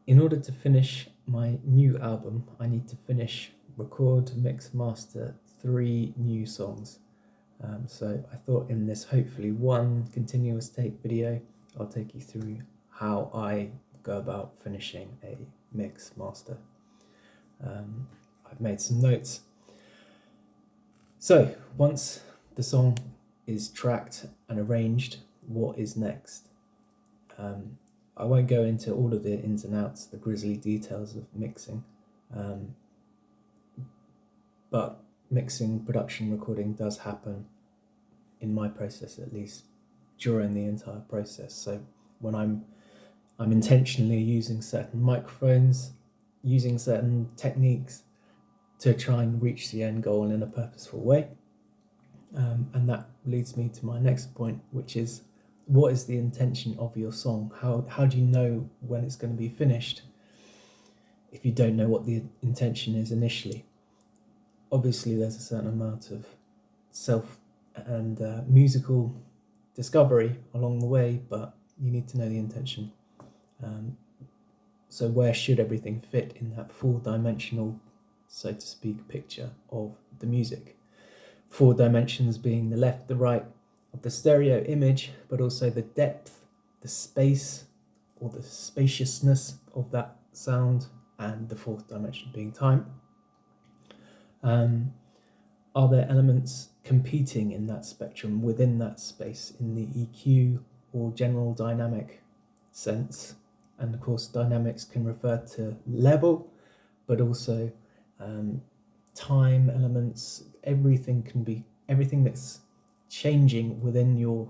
in order to finish my new album, I need to record, mix, master 3 new songs. So I thought in this hopefully one continuous take video, I'll take you through how I go about finishing a mix master. I've made some notes. So once the song is tracked and arranged, what is next? I won't go into all of the ins and outs, the grisly details of mixing, but mixing, production, recording does happen, in my process at least, during the entire process. So when I'm intentionally using certain microphones, using certain techniques to try and reach the end goal in a purposeful way. And that leads me to my next point, which is, what is the intention of your song? How do you know when it's going to be finished if you don't know what the intention is initially? Obviously, there's a certain amount of self and musical discovery along the way, but you need to know the intention. So where should everything fit in that 4-dimensional, so to speak, picture of the music? 4 dimensions being the left, the right of the stereo image, but also the depth, the space, or the spaciousness of that sound, and the 4th dimension being time. Are there elements competing in that spectrum within that space in the EQ or general dynamic sense? And of course, dynamics can refer to level, but also time elements. Everything that's changing within your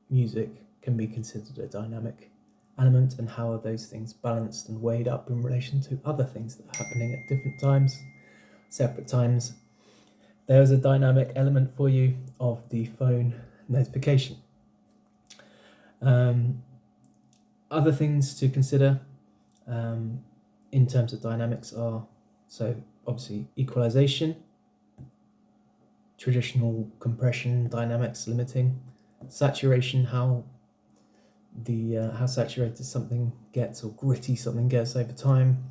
music can be considered a dynamic element, and how are those things balanced and weighed up in relation to other things that are happening at different times, separate times. There's a dynamic element for you of the phone notification. Other things to consider in terms of dynamics are, so obviously equalization, traditional compression dynamics limiting, saturation, how saturated something gets or gritty something gets over time,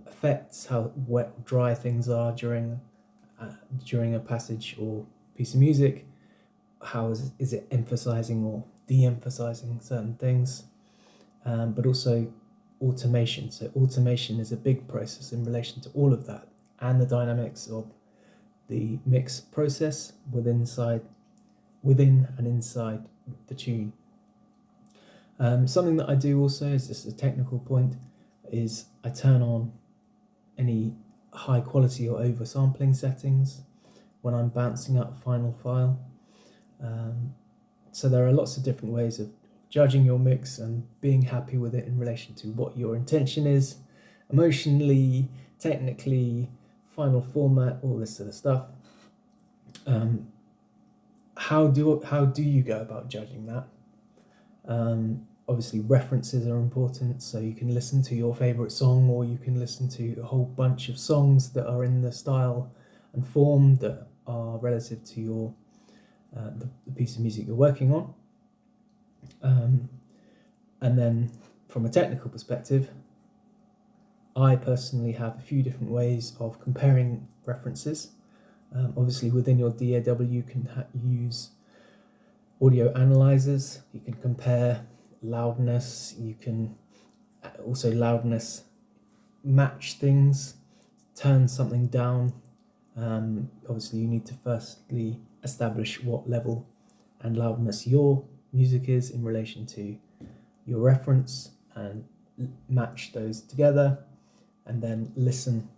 effects, how wet or dry things are during a passage or piece of music, how is it emphasizing or de-emphasizing certain things, but also automation. So automation is a big process in relation to all of that, and the dynamics of the mix process within and inside the tune. Something that I do also, is just a technical point, is I turn on any high quality or oversampling settings when I'm bouncing up final file. So there are lots of different ways of judging your mix and being happy with it in relation to what your intention is, emotionally, technically, final format, all this sort of stuff. How do you go about judging that? Obviously references are important, so you can listen to your favorite song, or you can listen to a whole bunch of songs that are in the style and form that are relative to your the piece of music you're working on. And then from a technical perspective, I personally have a few different ways of comparing references. Obviously within your DAW you can use audio analyzers. You can compare loudness, you can also loudness match things, turn something down. Obviously you need to firstly establish what level and loudness your music is in relation to your reference, and match those together, and then listen.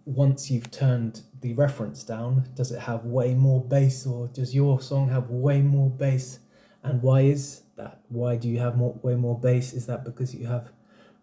Once you've turned the reference down, does it have way more bass, or does your song have way more bass? And why is that? Why do you have way more bass? Is that because you have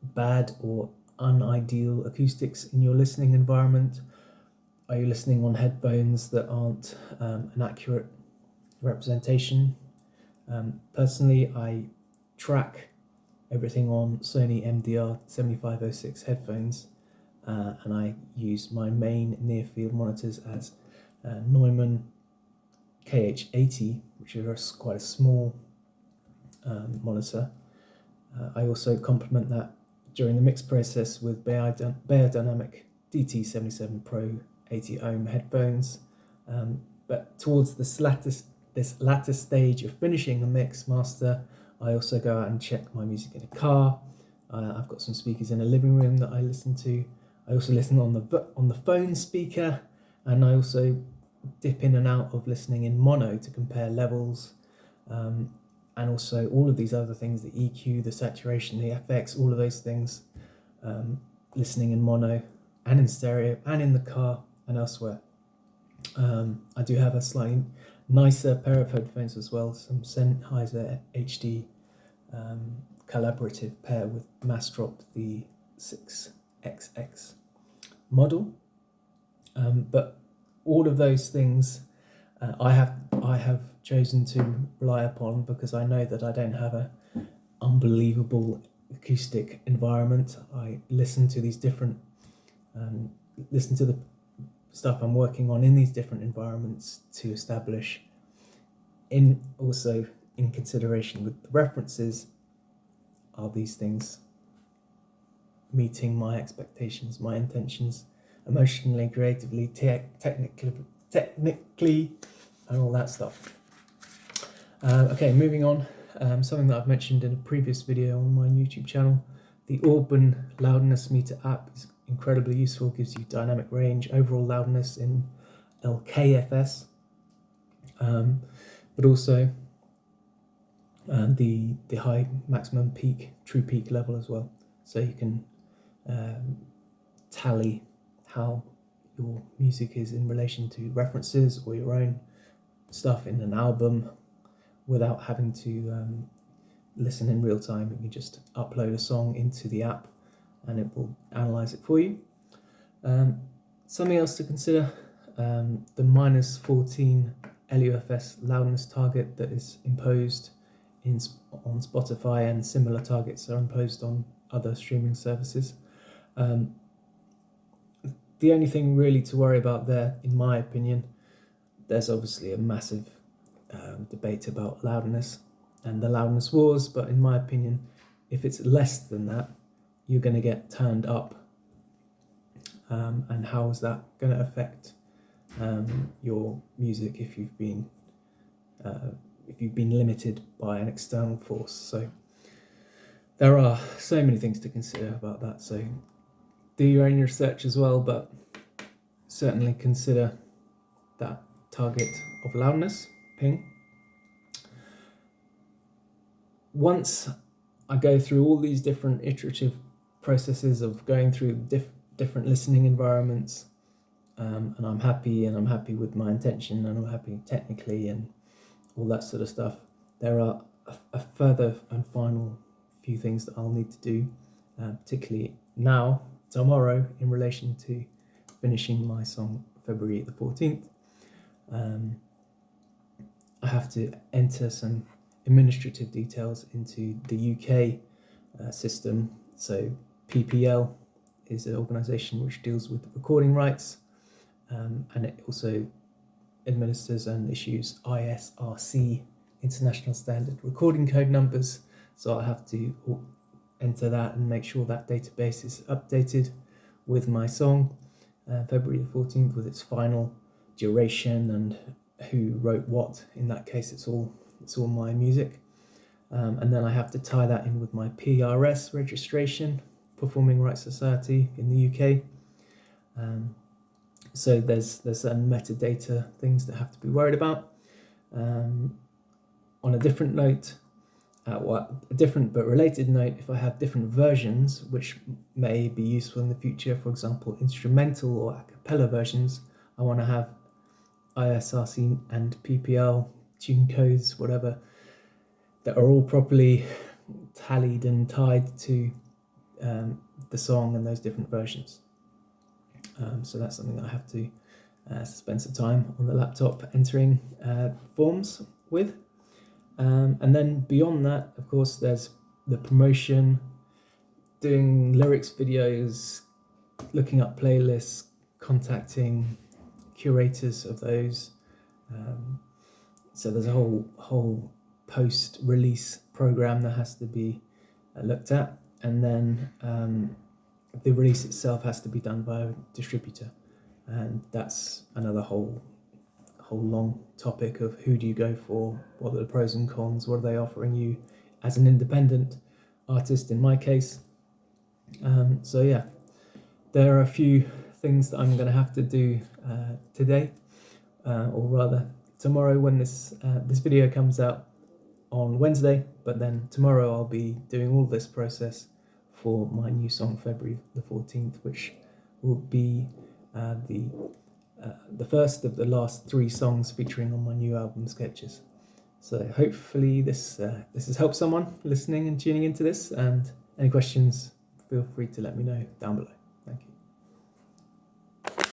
bad or unideal acoustics in your listening environment? Are you listening on headphones that aren't an accurate representation? Personally, I track everything on Sony MDR 7506 headphones, and I use my main near-field monitors as Neumann KH80, which is quite a small monitor. I also complement that during the mix process with Beyerdynamic DT77 Pro 80 ohm headphones. But towards this latter stage of finishing a mix master, I also go out and check my music in a car. I've got some speakers in a living room that I listen to. I also listen on the phone speaker, and I also dip in and out of listening in mono to compare levels, and also all of these other things, the EQ, the saturation, the FX, all of those things, listening in mono and in stereo and in the car and elsewhere. I do have a slightly nicer pair of headphones as well, some Sennheiser HD collaborative pair with Massdrop, the 6XX model. But all of those things I have chosen to rely upon because I know that I don't have an unbelievable acoustic environment. I listen to these different, listen to the stuff I'm working on in these different environments to establish, also in consideration with the references, are these things meeting my expectations, my intentions, emotionally, creatively, technically, and all that stuff. Okay, moving on. Something that I've mentioned in a previous video on my YouTube channel, the Auburn Loudness Meter app is incredibly useful, gives you dynamic range, overall loudness in LKFS, but also the high maximum peak, true peak level as well. So you can tally how your music is in relation to references or your own stuff in an album without having to listen in real time. You can just upload a song into the app and it will analyze it for you. Something else to consider, the -14 LUFS loudness target that is imposed on Spotify, and similar targets are imposed on other streaming services. The only thing really to worry about there, in my opinion, there's obviously a massive debate about loudness and the loudness wars, but in my opinion, if it's less than that, you're going to get turned up. And how is that going to affect your music if you've been limited by an external force? So there are so many things to consider about that. So do your own research as well, but certainly consider that target of loudness, ping. Once I go through all these different iterative processes of going through different listening environments, and I'm happy with my intention, and I'm happy technically and all that sort of stuff, there are a further and final few things that I'll need to do, particularly tomorrow, in relation to finishing my song February the 14th. I have to enter some administrative details into the UK system. So PPL is an organisation which deals with recording rights, and it also administers and issues ISRC, International Standard Recording Code numbers. So I have to enter that and make sure that database is updated with my song, February the 14th, with its final duration and who wrote what. In that case, it's all my music. And then I have to tie that in with my PRS registration, Performing Rights Society in the UK. So there's some metadata things that have to be worried about. On a different note, a different but related note, if I have different versions which may be useful in the future, for example instrumental or a cappella versions, I want to have ISRC and PPL tune codes, whatever, that are all properly tallied and tied to the song and those different versions. So that's something that I have to spend some time on the laptop entering forms with. And then beyond that, of course, there's the promotion, doing lyrics videos, looking up playlists, contacting curators of those. So there's a whole post-release program that has to be looked at, and then the release itself has to be done by a distributor, and that's another whole long topic of who do you go for, what are the pros and cons, what are they offering you as an independent artist in my case. So yeah, there are a few things that I'm going to have to do today, or rather tomorrow, when this video comes out on Wednesday, but then tomorrow I'll be doing all this process for my new song February the 14th, which will be the first of the last 3 songs featuring on my new album Sketches. So hopefully this has helped someone listening and tuning into this, and any questions, feel free to let me know down below.